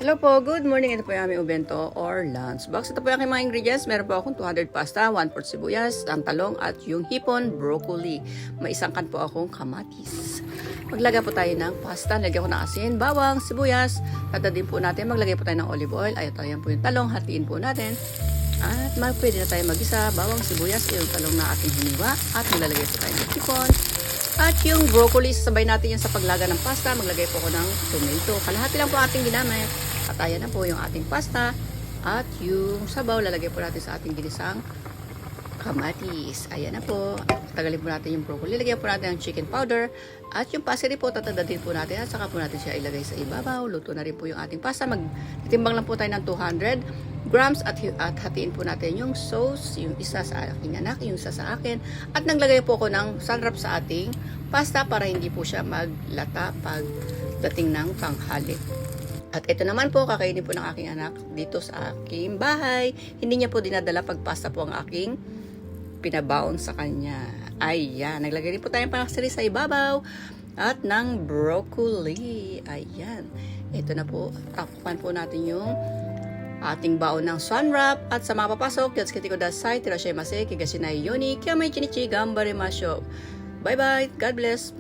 Hello po, good morning. Ito po yung aming ubento or lunch box. Ito po yung aking mga ingredients. Meron po akong 200 pasta, 1/4 sibuyas, ang talong at yung hipon, broccoli. May isang kan po akong kamatis. Maglagay po tayo ng pasta. Lagyan ko ng asin, bawang, sibuyas. Tatadin po natin. Maglagay po tayo ng olive oil. Ayan po yung talong. Hatiin po natin. At pwede na tayo mag-isa. Bawang, sibuyas, yung talong na ating hiniwa. At nilalagay po tayo ng hipon. At yung broccoli, sasabay natin yan sa paglaga ng pasta. Maglagay po ako ng tomato. Kalahati lang po ating ginamit. At ayan na po yung ating pasta. At yung sabaw, lalagay po natin sa ating ginisang kamatis. Ayan na po. Tagalin po natin yung broccoli. Lagyan po natin ang chicken powder. At yung pasiri po, tatadatin po natin. At saka po natin siya ilagay sa ibabaw. Luto na rin po yung ating pasta. Magtitimbang lang po tayo ng 200 grams at hatiin po natin yung sauce, yung isa sa aking anak, yung isa sa akin. At naglagay po ako ng sunrap sa ating pasta para hindi po siya maglata pag dating ng tanghali. At ito naman po, kakainin po ng aking anak dito sa aking bahay. Hindi niya po dinadala pag pasta po ang aking pinabaon sa kanya. Ayan, naglagay din po tayong pangasari sa ibabaw at ng broccoli. Ayan, ito na po, takupan po natin yung ating baon ng sunwrap. At sa mga papasok, yatsuki ko dasai, tirashay masay, kigashinai yoni, kaya may chinichi, gambare masyo. Bye bye, God bless.